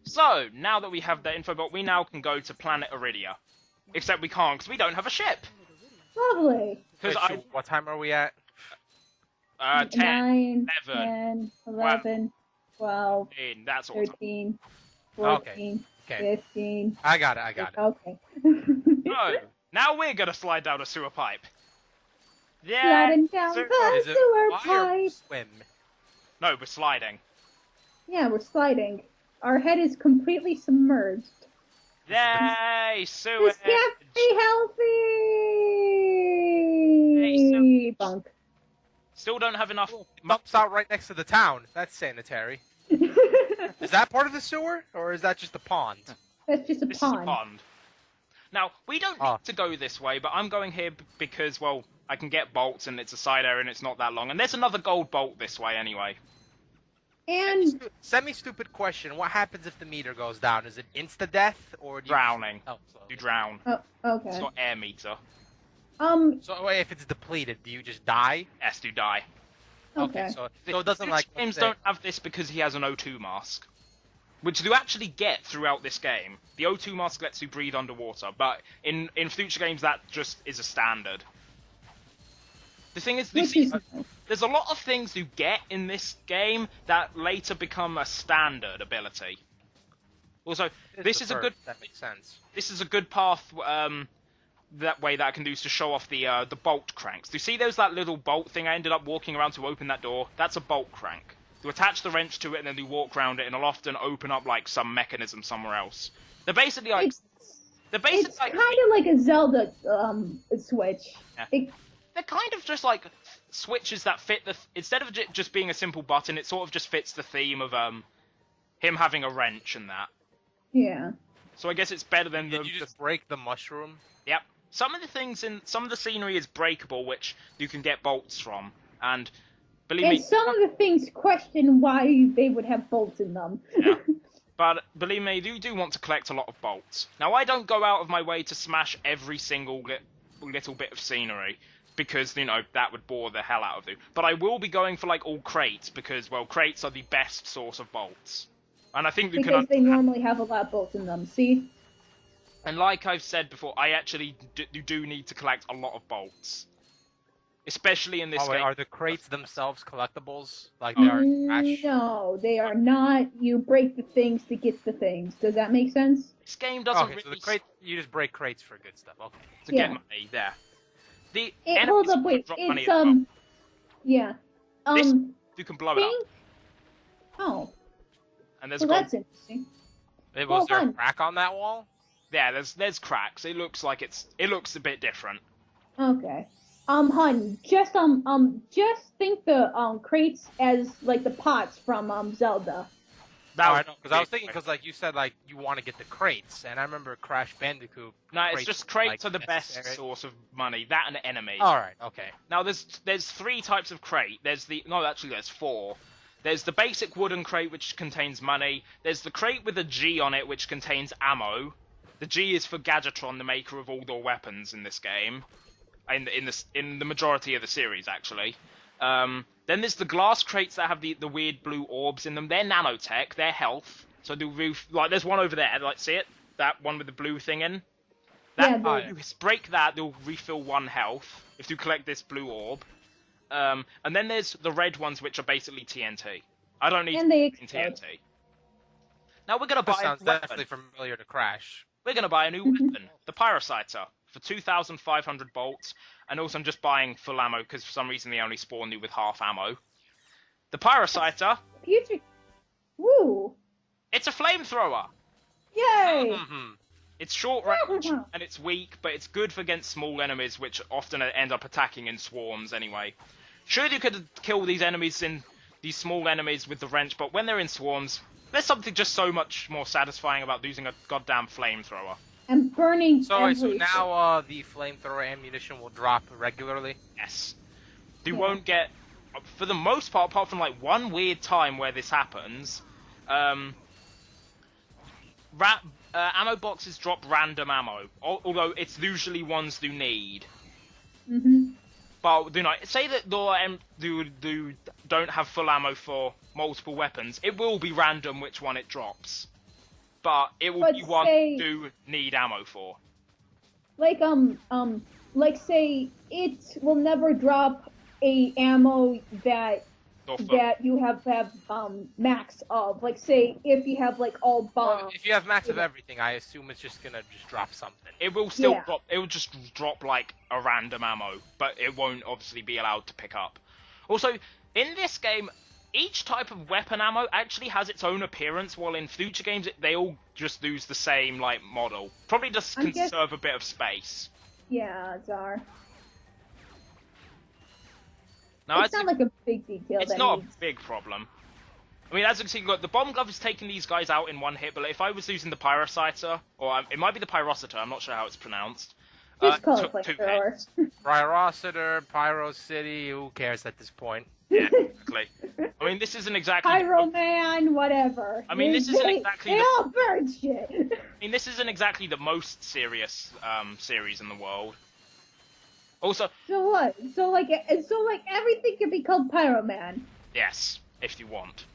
So, now that we have the info bot, we now can go to Planet Iridia. Except we can't, because we don't have a ship. Lovely. Because what time are we at? 10, 9, 11, 10, 11, 12, 13, that's all. 13, 14, Okay. 15. I got it. Okay. So, now we're gonna slide down a sewer pipe. Yeah. Sliding down the sewer pipe. Swim. No, we're sliding. Yeah, we're sliding. Our head is completely submerged. Yay, sewer. This can't be healthy. Bunk. Still don't have enough. Dumps out right next to the town. That's sanitary. Is that part of the sewer, or is that just a pond? That's just a This pond. is a pond. Now, we don't need to go this way, but I'm going here because, well, I can get bolts and it's a side area and it's not that long. And there's another gold bolt this way anyway. And Semi-stupid question. What happens if the meter goes down? Is it insta-death, or do you Drowning. Oh, You drown. oh, okay. It's not air meter. So if it's depleted, do you just die? Yes, you die. Okay. So it doesn't like... Games don't have this because he has an O2 mask. Which you actually get throughout this game. The O2 mask lets you breathe underwater, but in future games that just is a standard. The thing is, there's a lot of things you get in this game that later become a standard ability. Also, this is a good... That makes sense. This is a good path that way that I can do to show off the bolt cranks. Do you see that little bolt thing I ended up walking around to open that door? That's a bolt crank. You attach the wrench to it and then you walk around it and it'll often open up like some mechanism somewhere else. They're basically like... It's kind of like a Zelda switch. Yeah. They're kind of just like switches that fit the... Instead of just being a simple button, it sort of just fits the theme of him having a wrench and that. Yeah. So I guess it's better than... Did you just break the mushroom? Yep. Some of the scenery is breakable, which you can get bolts from. And believe me... some of the things question why they would have bolts in them. Yeah. But believe me, you do want to collect a lot of bolts. Now, I don't go out of my way to smash every single little bit of scenery, because, you know, that would bore the hell out of you. But I will be going for, like, all crates, because, well, crates are the best source of bolts. And I think you can... Because they normally have a lot of bolts in them, see? And like I've said before, I actually do need to collect a lot of bolts. Especially in this game. Are the crates themselves collectibles? Like they are trash? No, they are not. You break the things to get the things. Does that make sense? This game doesn't really... so the crate, you just break crates for good stuff. Okay. To get money, there. Hold up, wait. It's, yeah. This, you can blow it up. Oh. And there's that's interesting. Was there a crack on that wall? Yeah, there's cracks. It looks like it looks a bit different. Okay. Hun, just think the crates as like the pots from Zelda. I know, because I was thinking, because like you said, like you want to get the crates, and I remember Crash Bandicoot. No, it's just crates are the best source of money. That and enemies. All right, okay. Now there's 3 types of crate. There's 4. There's the basic wooden crate, which contains money. There's the crate with a G on it, which contains ammo. The G is for Gadgetron, the maker of all the weapons in this game. In the majority of the series, actually. Then there's the glass crates that have the weird blue orbs in them. They're nanotech. They're health. So there's one over there. Like, see it? That one with the blue thing in. You break that, they'll refill 1 health if you collect this blue orb. And then there's the red ones, which are basically TNT. I don't need TNT. Now we're gonna buy. Sounds definitely familiar to Crash. We're gonna buy a new weapon, the Pyrocyter, for 2,500 bolts, and also I'm just buying full ammo because for some reason they only spawn you with half ammo. The Pyrocyter. Woo! It's a flamethrower. Yay! It's short range and it's weak, but it's good against small enemies, which often end up attacking in swarms anyway. Sure, you could kill these small enemies with the wrench, but when they're in swarms, there's something just so much more satisfying about using a goddamn flamethrower. And burning everything. So now the flamethrower ammunition will drop regularly? Yes. You won't get, for the most part, apart from like one weird time where this happens, ammo boxes drop random ammo, although it's usually ones you need. But, you know, say that you don't have full ammo for multiple weapons, it will be random which one it drops. but it will But be one say- you do need ammo for. Like like say it will never drop a ammo that Or for- that you have max of. Like say if you have like all Well, bombs. if you have max of everything, I assume it's just gonna just drop something. It will still Yeah. drop. It will just drop like a random ammo, but it won't obviously be allowed to pick up. Also, in this game, each type of weapon ammo actually has its own appearance, while in future games they all just use the same like model. Probably just I'm guess- conserve a bit of space. Yeah, Czar. Now, It's not like a big detail. it's that not needs... a big problem. I mean, as you can see, look, the bomb glove is taking these guys out in one hit, but if I was using the pyrociter, or it might be the pyrociter, I'm not sure how it's pronounced. Just call took it 2 flamethrower. hits. Pyrociter, Pyro City, who cares at this point? Yeah, exactly. I mean, this isn't exactly. Pyro Man, whatever. I mean, this isn't exactly They the- all burn shit. I mean, this isn't exactly the most serious series in the world. Also, So what? So like everything can be called Pyro Man. yes, if you want.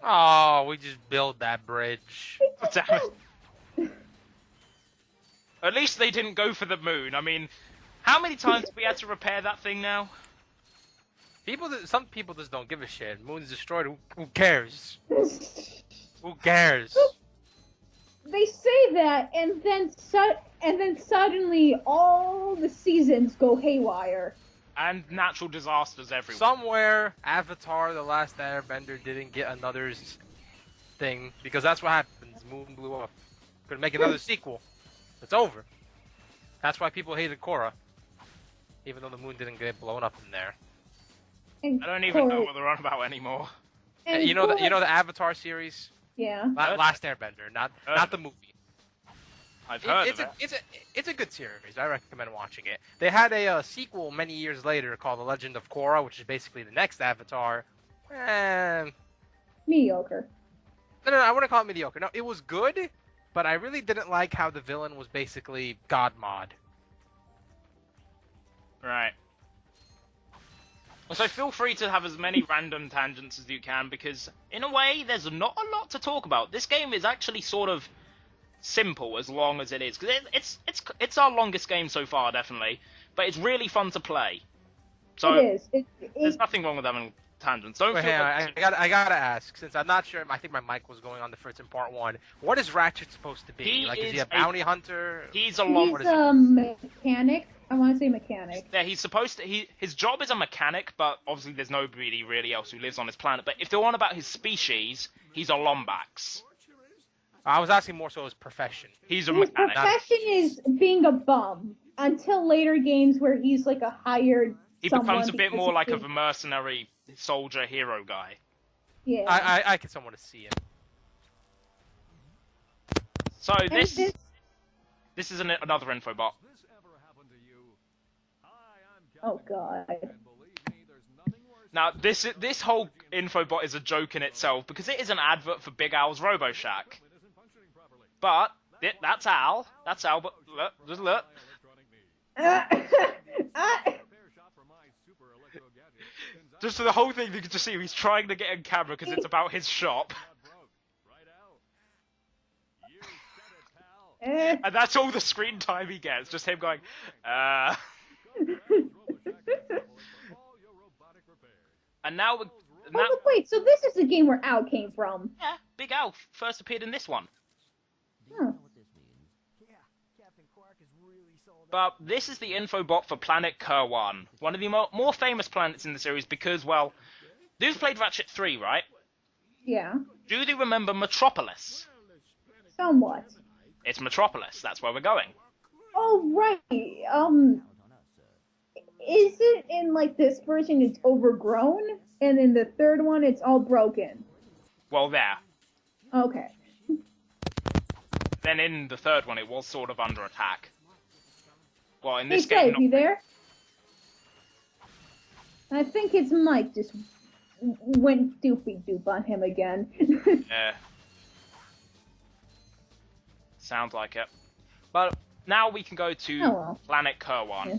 Oh, we just built that bridge. Damn it. At least they didn't go for the moon. I mean, how many times have we had to repair that thing now? Some people just don't give a shit. Moon's destroyed. Who cares? Who cares? They say that, and then suddenly all the seasons go haywire. And natural disasters everywhere. Somewhere, Avatar: The Last Airbender didn't get another thing because that's what happens. Moon blew up. Gonna make another sequel. It's over. That's why people hated Korra, even though the moon didn't get blown up in there. And I don't even know Korra- what they're on about anymore. and You know Korra- the Avatar series, Yeah. Last Airbender, not the movie. I've heard It's of it. it's a good series. I recommend watching it. They had a sequel many years later called The Legend of Korra, which is basically the next Avatar. Mediocre. No, I wouldn't call it mediocre. No, it was good, but I really didn't like how the villain was basically God Mod. Right. So feel free to have as many random tangents as you can, because in a way, there's not a lot to talk about. This game is actually sort of simple as long as it is, because it's our longest game so far, definitely. But it's really fun to play. So It is. there's nothing wrong with having tangents. Don't Wait, feel hang on, like I gotta ask, since I'm not sure. I think my mic was going on the first in part one. What is Ratchet supposed to be? He Like, is he is a bounty hunter? he's a long. What He's is it? a mechanic. I want to say mechanic. Yeah, he's supposed to. His job is a mechanic, but obviously there's nobody really else who lives on his planet. But if they're on about his species, he's a Lombax. I was asking more so his profession. He's a His mechanic. profession is being a bum. Until later games where he's like a hired. He someone becomes a bit because more like he- of a mercenary soldier hero guy. Yeah. I can somewhat see it. So And this is another info bot. Oh god. Now this whole info bot is a joke in itself because it is an advert for Big Al's RoboShack. But that's Al. That's Al. But look, just look. Just the whole thing, you can just see he's trying to get in camera because it's about his shop. And that's all the screen time he gets, just him going, And now, Oh, wait, so this is the game where Al came from. yeah, Big Al first appeared in this one. Huh. But this is the info bot for Planet Kerwan, one of the more famous planets in the series because, well, who's played Ratchet 3, right? Yeah. Do they remember Metropolis? Somewhat. It's Metropolis, that's where we're going. Oh, right. Is it in, like, this version it's overgrown? And in the third one it's all broken? Well, there. Okay. Then in the third one, it was sort of under attack. Well, in Hey, this Slade, game, you there? I think his mic just went doopy-doop on him again. yeah. Sounds like it. But now we can go to Oh, well. Planet Kerwan. Yeah.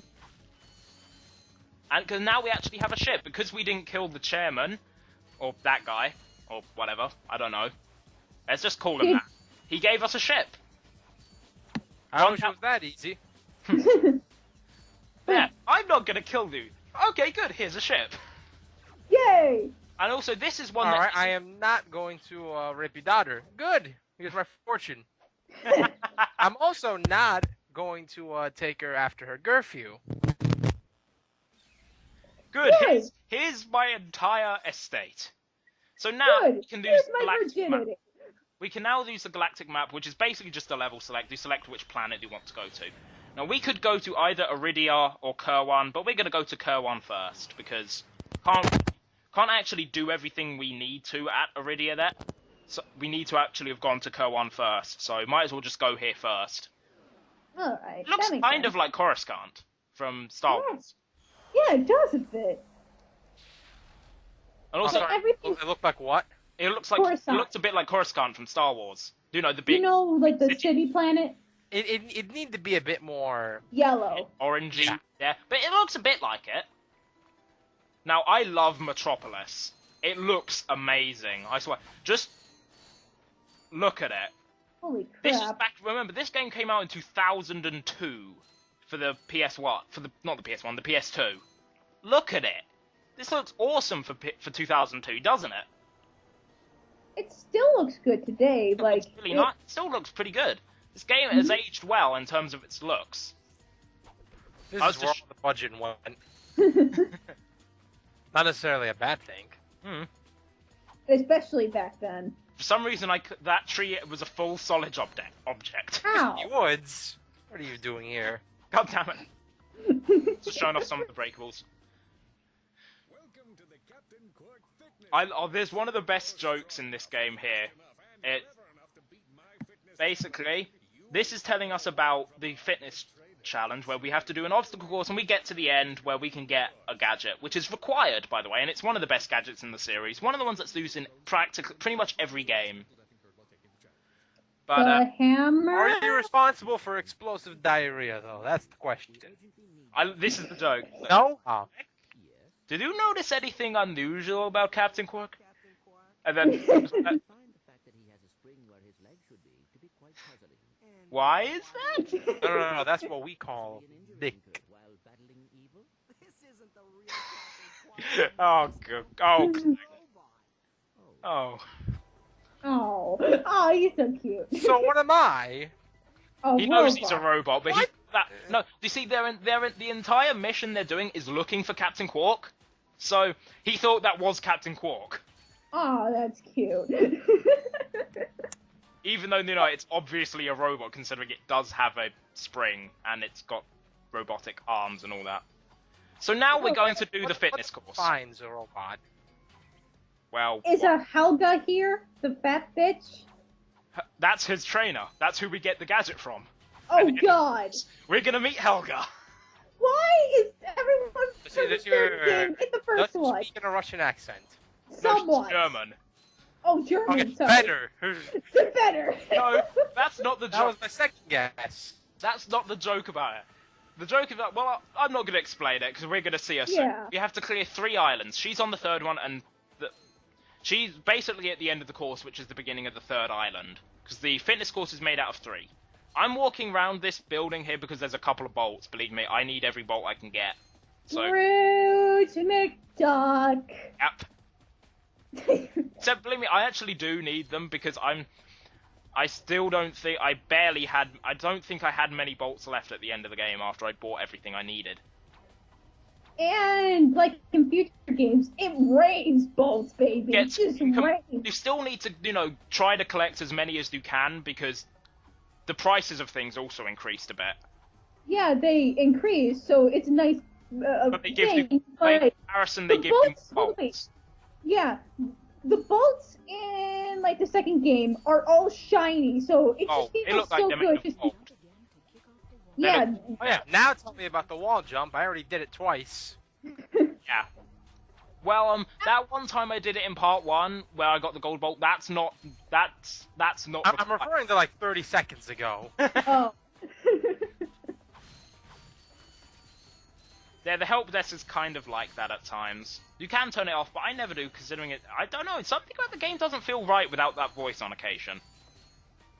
And because now we actually have a ship, because we didn't kill the chairman, or that guy, or whatever, I don't know. Let's just call him that. He gave us a ship. I wish it was that easy. Yeah, I'm not gonna kill you. Okay, good. Here's a ship. Yay! And also, this is one All that. right, I am not going to rape your daughter. Good. Here's my fortune. I'm also not going to take her after her curfew. Good. Good. Here's my entire estate. So now Good. we can use Here's the my galactic map. virginity. We can now use the galactic map, which is basically just a level select. You select which planet you want to go to. Now we could go to either Iridia or Kerwan, but we're going to go to Kerwan first because can't actually do everything we need to at Iridia there. So we need to actually have gone to Kerwan first. So might as well just go here first. All right. It looks that makes kind sense. of like Coruscant from Star Wars. Yeah, it does a bit. And also, sorry, everything- it looked like what? it looks like Coruscant. it looks a bit like Coruscant from Star Wars. You know, the big You know, like the city planet, It need to be a bit more. yellow. orangey. Yeah, but it looks a bit like it. Now, I love Metropolis. It looks amazing. I swear. Just look at it. Holy crap! This is back. Remember, this game came out in 2002 for the PS1. Not the PS1, the PS2. Look at it. This looks awesome for 2002, doesn't it? It still looks good today. It Like looks really nice. It still looks pretty good. This game has aged well in terms of its looks. This I was is where just- all the budget went. Not necessarily a bad thing. especially back then. For some reason, that tree was a full solid object. How? Woods, what are you doing here? God damn it. Just showing off some of the breakables. Welcome to the Captain Quark Fitness. There's one of the best jokes in this game here. Basically, this is telling us about the fitness challenge where we have to do an obstacle course and we get to the end where we can get a gadget, which is required, by the way, and it's one of the best gadgets in the series. One of the ones that's used in pretty much every game. But The hammer. Are you responsible for explosive diarrhea, though? That's the question. this is the joke. No? Oh. Did you notice anything unusual about Captain Quark? And then, why is that? No, that's what we call dick. Oh, good. Oh. Oh. Oh, he's so cute. So what am I? Oh, He knows robot. he's a robot, but What? no. You see, the entire mission they're doing is looking for Captain Quark. So he thought that was Captain Quark, Oh, that's cute. even though it's obviously a robot, considering it does have a spring and it's got robotic arms and all that. So now we're going to do the fitness What course. defines a robot? Well, Is a Helga here? The fat bitch? that's his trainer. That's who we get the gadget from. Oh God! We're gonna meet Helga. Why is everyone See, from the that's third your- game in the first Doesn't one? speak in a Russian accent. No, she's Somewhat. German. Oh, German. Okay, sorry. better. Better. No, that's not the That joke. was my second guess. That's not the joke about it. The joke about, well, I'm not going to explain it because we're going to see her soon. Yeah. You have to clear 3 islands. She's on the 3rd one, and she's basically at the end of the course, which is the beginning of the 3rd island. Because the fitness course is made out of 3. I'm walking around this building here because there's a couple of bolts. Believe me, I need every bolt I can get. So, Scrooge McDuck. yep. Except, believe me, I actually do need them because I still don't think I don't think I had many bolts left at the end of the game after I bought everything I needed. And like in future games, it rains bolts, baby. Yeah, It just you rains. You still need to, try to collect as many as you can because the prices of things also increased a bit. Yeah, they increase, so it's a nice But they give thing. you, but in comparison, they the give you bolts- more wait. bolts. yeah, the bolts in like the second game are all shiny, so it Oh, just it feels looked like so they're good. made of Just gold. yeah, Oh yeah, now tell me about the wall jump. I already did it twice. Yeah. Well, that one time I did it in part 1 where I got the gold bolt. That's not. I'm referring to like 30 seconds ago. oh. Yeah, the help desk is kind of like that at times. You can turn it off, but I never do, considering it... I don't know, something about the game doesn't feel right without that voice on occasion.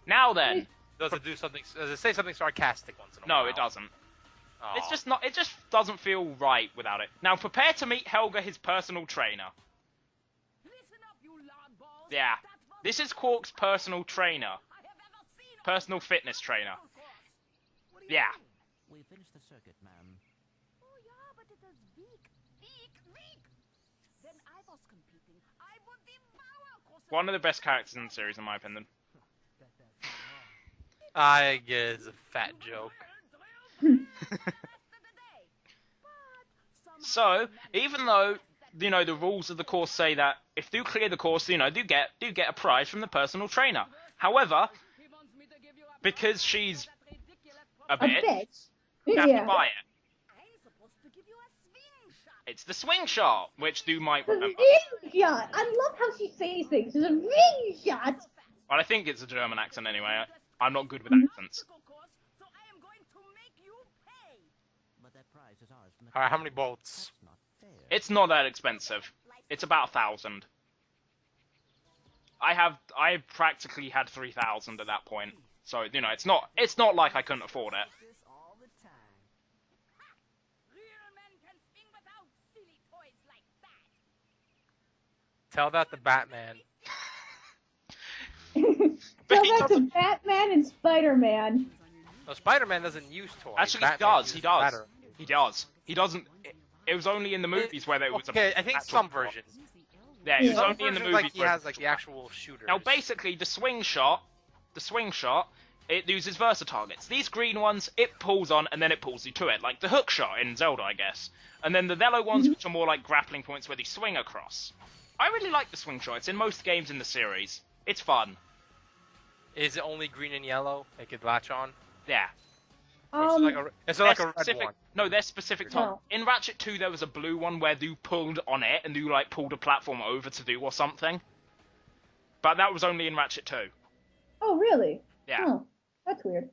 Now then... Does it do something? Does it say something sarcastic once in a while? No, it doesn't. Oh. It's just not... It just doesn't feel right without it. Now, prepare to meet Helga, his personal trainer. Yeah. This is Quark's personal trainer. Personal fitness trainer. Yeah. We finished the circuit, ma'am. Oh yeah, but it is weak. When I was competing, I would devour. One of the best characters in the series, in my opinion. I guess a fat joke. So, even though, you know, the rules of the course say that if you clear the course, you know, do get a prize from the personal trainer. However, because she's a bitch, you have to buy it. It's the swing shot, which you might The remember. ring shot. I love how she says things. It's a ring shot. Well, I think it's a German accent anyway. I'm not good with accents. But that prize is ours from the All right, how many bolts? That's not fair. It's not that expensive. It's about 1,000. I practically had 3,000 at that point. So, you know, it's not like I couldn't afford it. Tell that to Batman. So that's a Batman and Spider-Man. No, Spider-Man doesn't use toys. Actually, Batman he uses does. battery. He does. He doesn't. It was only in the movies where there was Okay, a. I think actual some plot. versions. Yeah, it was Some only in the versions, movies like he where has like the actual shooters. Now, basically, the swing shot, it uses Versa targets. These green ones, it pulls on and then it pulls you to it, like the hook shot in Zelda, I guess. And then the yellow ones, which are more like grappling points where they swing across. I really like the swing shot. It's in most games in the series. It's fun. Is it only green and yellow? They could latch on. Yeah. It's like a red specific, one. No, they're specific type. No. In Ratchet 2, there was a blue one where you pulled on it and you like pulled a platform over to do or something. But that was only in Ratchet 2. Oh, really? Yeah. Oh, that's weird.